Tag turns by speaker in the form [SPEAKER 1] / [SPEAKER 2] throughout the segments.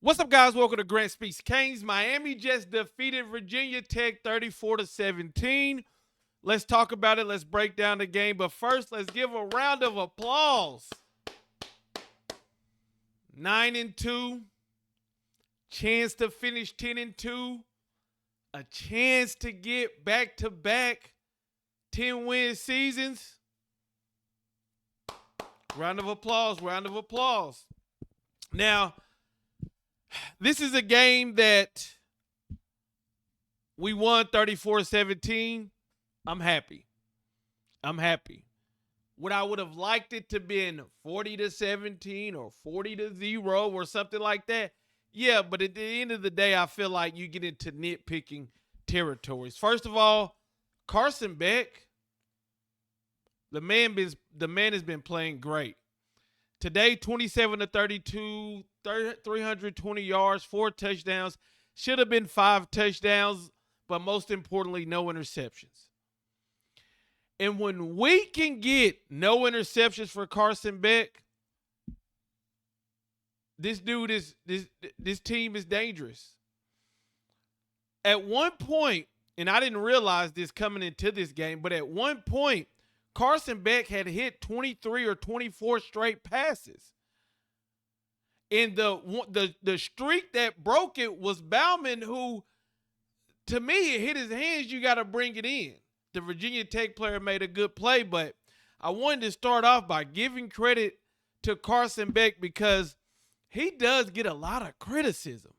[SPEAKER 1] What's up, guys? Welcome to Grant Speaks Canes. Miami just defeated Virginia Tech 34-17. Let's talk about it. Let's break down the game. But first, let's give a round of applause. 9-2. Chance to finish 10-2. A chance to get back-to-back 10-win seasons. Round of applause. Round of applause. Now, this is a game that we won 34-17. I'm happy. Would I would have liked it to been 40-17 or 40-0 or something like that? Yeah, but at the end of the day, I feel like you get into nitpicking territories. First of all, Carson Beck, the man has been playing great. Today, 27-32, 320 yards, 4 touchdowns. Should have been 5 touchdowns, but most importantly, no interceptions. And when we can get no interceptions for Carson Beck, this team is dangerous. At one point, and I didn't realize this coming into this game, but at one point, Carson Beck had hit 23 or 24 straight passes. And the streak that broke it was Bauman, who, to me, it hit his hands. You got to bring it in. The Virginia Tech player made a good play, but I wanted to start off by giving credit to Carson Beck because he does get a lot of criticism.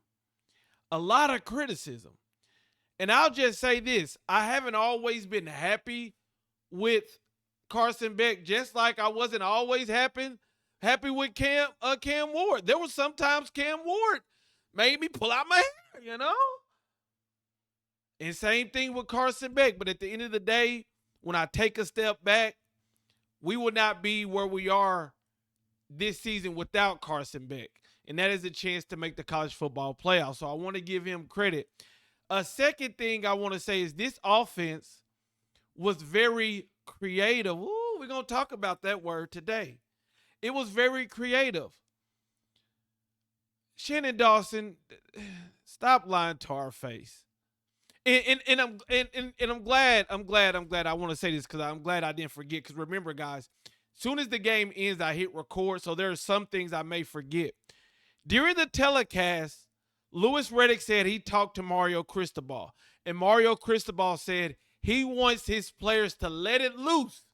[SPEAKER 1] And I'll just say this. I haven't always been happy with Carson Beck, just like I wasn't always happy with Cam Ward. There was sometimes Cam Ward made me pull out my hair, And same thing with Carson Beck. But at the end of the day, when I take a step back, we would not be where we are this season without Carson Beck. And that is a chance to make the college football playoff. So I want to give him credit. A second thing I want to say is this offense was very creative. Ooh, we're going to talk about that word today. It was very creative. Shannon Dawson, stop lying to our face. And I'm glad. I want to say this because I'm glad I didn't forget. Because remember, guys, soon as the game ends, I hit record. So there are some things I may forget. During the telecast, Louis Riddick said he talked to Mario Cristobal. And Mario Cristobal said he wants his players to let it loose.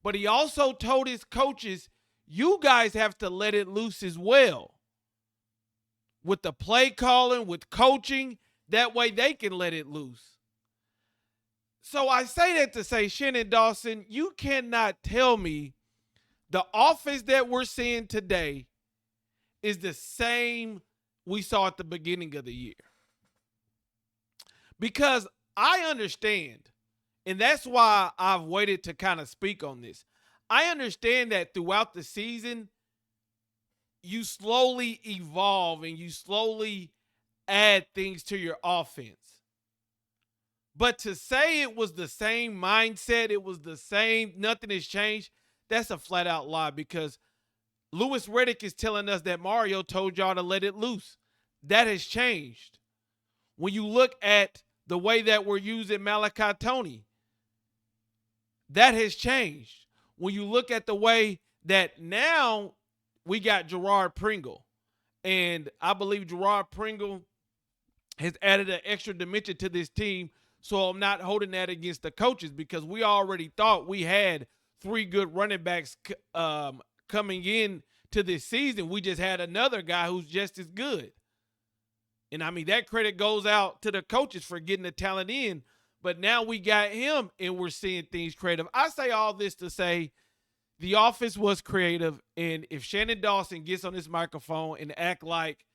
[SPEAKER 1] But he also told his coaches, you guys have to let it loose as well. With the play calling, with coaching, that way they can let it loose. So I say that to say, Shannon Dawson, you cannot tell me the offense that we're seeing today is the same we saw at the beginning of the year. Because I understand, and that's why I've waited to kind of speak on this. I understand that throughout the season, you slowly evolve and you slowly add things to your offense. But to say it was the same mindset, it was the same, nothing has changed, that's a flat out lie because Louis Riddick is telling us that Mario told y'all to let it loose. That has changed. When you look at the way that we're using Malachi Tony, that has changed. When you look at the way that now we got Gerard Pringle, and I believe Gerard Pringle has added an extra dimension to this team, so I'm not holding that against the coaches because we already thought we had 3 good running backs coming in to this season. We just had another guy who's just as good. And I mean, that credit goes out to the coaches for getting the talent in. But now we got him and we're seeing things creative. I say all this to say the offense was creative. And if Shannon Dawson gets on this microphone and act like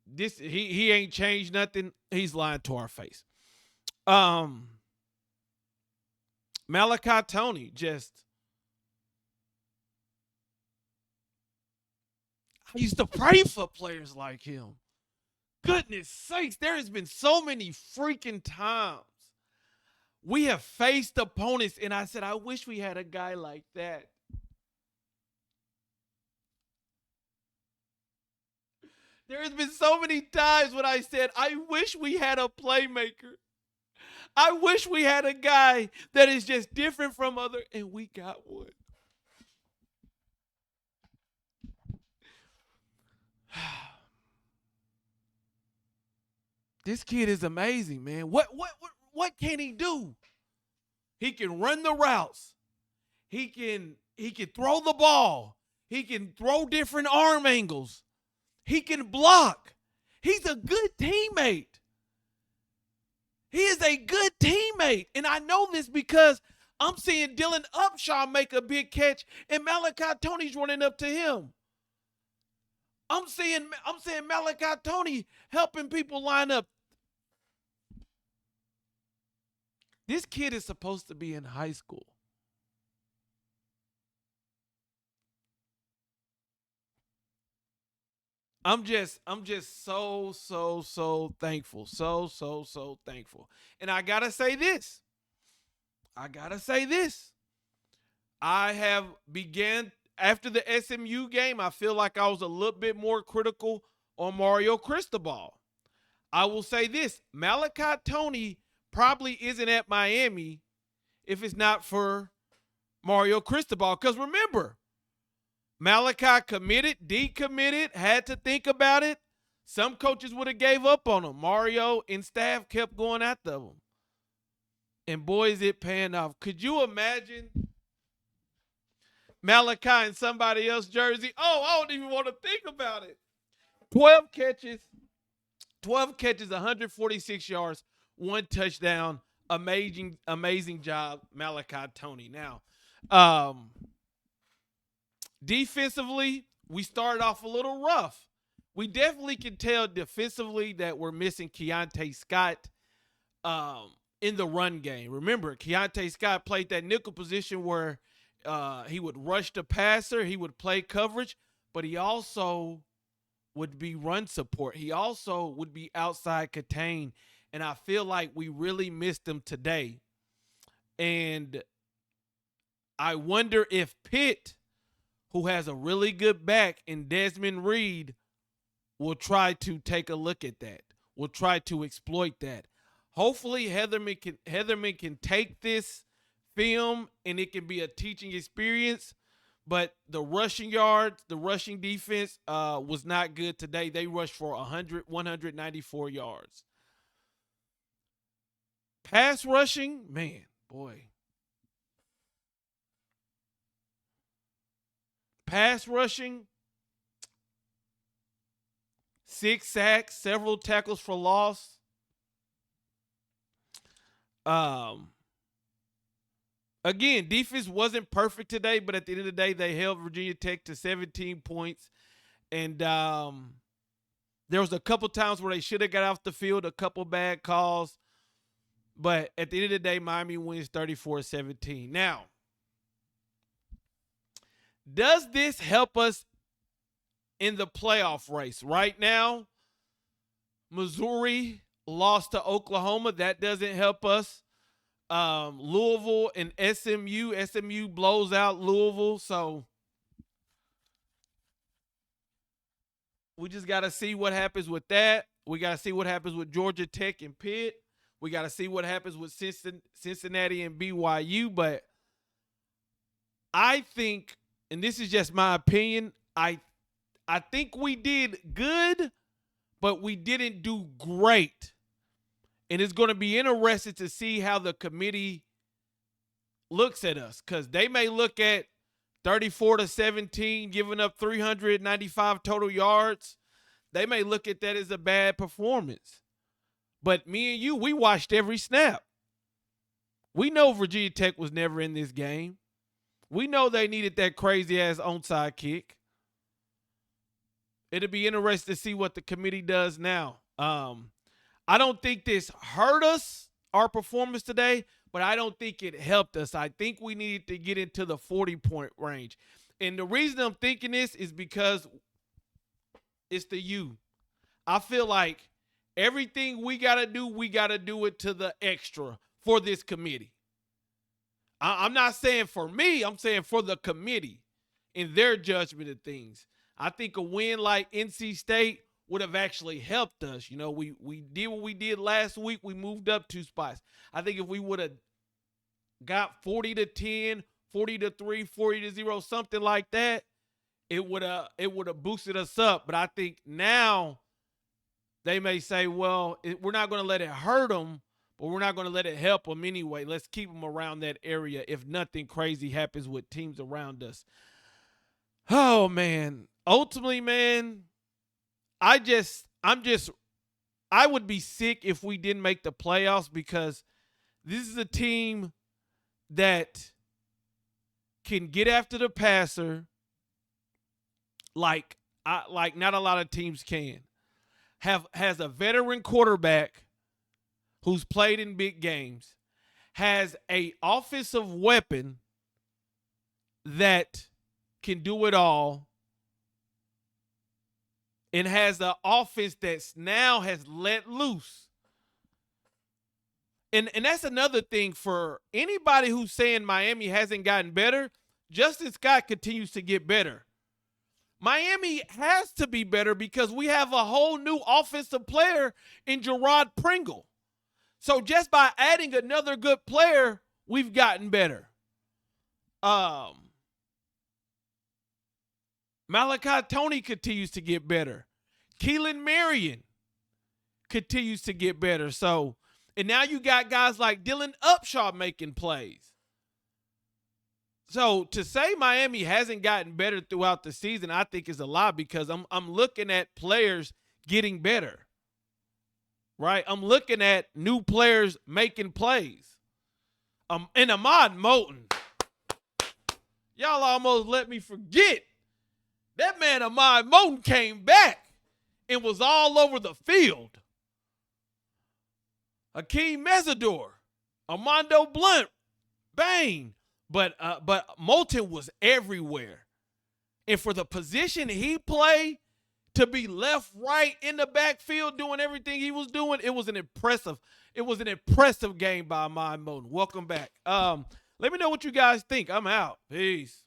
[SPEAKER 1] this, he ain't changed nothing, he's lying to our face. Malachi Tony just, I used to pray for players like him. Goodness sakes, there has been so many freaking times we have faced opponents, and I said, I wish we had a guy like that. There has been so many times when I said, I wish we had a playmaker. I wish we had a guy that is just different from other, and we got one. This kid is amazing, man. What can he do? He can run the routes. He can throw the ball. He can throw different arm angles. He can block. He's a good teammate. He is a good teammate. And I know this because I'm seeing Dylan Upshaw make a big catch and Malachi Tony's running up to him. I'm seeing Malachi Tony helping people line up. This kid is supposed to be in high school. I'm just so thankful. So thankful. And I gotta say this. I gotta say this. I have began after the SMU game, I feel like I was a little bit more critical on Mario Cristobal. I will say this. Malachi Tony probably isn't at Miami if it's not for Mario Cristobal. Because remember, Malachi committed, decommitted, had to think about it. Some coaches would have gave up on him. Mario and staff kept going after him. And boy, is it paying off. Could you imagine Malachi in somebody else's jersey? Oh, I don't even want to think about it. 12 catches, 146 yards, 1 touchdown. Amazing job, Malachi Tony. Now, defensively, we started off a little rough. We definitely can tell defensively that we're missing Keionte Scott in the run game. Remember, Keionte Scott played that nickel position where he would rush the passer, he would play coverage, but he also would be run support. He also would be outside contain, and I feel like we really missed him today. And I wonder if Pitt, who has a really good back in Desmond Reed, will try to take a look at that. Will try to exploit that. Hopefully, Heatherman can take this film and it can be a teaching experience. But the rushing yards, the rushing defense was not good today. They rushed for 194 yards. Pass rushing, man, boy. Pass rushing, 6 sacks, several tackles for loss. Again, defense wasn't perfect today, but at the end of the day, they held Virginia Tech to 17 points. And there was a couple times where they should have got off the field, a couple bad calls. But at the end of the day, Miami wins 34-17. Now, does this help us in the playoff race? Right now, Missouri lost to Oklahoma. That doesn't help us. Louisville and SMU blows out Louisville. So we just got to see what happens with that. We got to see what happens with Georgia Tech and Pitt. We got to see what happens with Cincinnati and BYU. But I think, and this is just my opinion, I think we did good, but we didn't do great. And it's going to be interesting to see how the committee looks at us, because they may look at 34-17, giving up 395 total yards. They may look at that as a bad performance. But me and you, we watched every snap. We know Virginia Tech was never in this game. We know they needed that crazy-ass onside kick. It'll be interesting to see what the committee does now. I don't think this hurt us, our performance today, but I don't think it helped us. I think we needed to get into the 40-point range. And the reason I'm thinking this is because it's the U. I feel like everything we got to do it to the extra for this committee. I'm not saying for me, I'm saying for the committee in their judgment of things. I think a win like NC State would have actually helped us. You know, we did what we did last week. We moved up 2 spots. I think if we would have got 40-10, 40-3, 40-0, something like that, it would have boosted us up. But I think now they may say, well, we're not going to let it hurt them, but we're not going to let it help them anyway. Let's keep them around that area if nothing crazy happens with teams around us. Oh, man. Ultimately, man, I would be sick if we didn't make the playoffs, because this is a team that can get after the passer like not a lot of teams can. Has a veteran quarterback who's played in big games, has a offensive weapon that can do it all, and has an offense that's now has let loose. And that's another thing for anybody who's saying Miami hasn't gotten better. Justin Scott continues to get better. Miami has to be better because we have a whole new offensive player in Gerard Pringle. So just by adding another good player, we've gotten better. Malachi Tony continues to get better. Keelan Marion continues to get better. So, and now you got guys like Dylan Upshaw making plays. So to say Miami hasn't gotten better throughout the season, I think is a lie, because I'm looking at players getting better. Right? I'm looking at new players making plays. And Ahmad Moulton. Y'all almost let me forget. That man Ahmad Moulton came back and was all over the field. Hakeem Mesidor, Armando Blunt, bang. But Moulton was everywhere. And for the position he played, to be left, right, in the backfield doing everything he was doing, it was an impressive game by Ahmad Moulton. Welcome back. Let me know what you guys think. I'm out. Peace.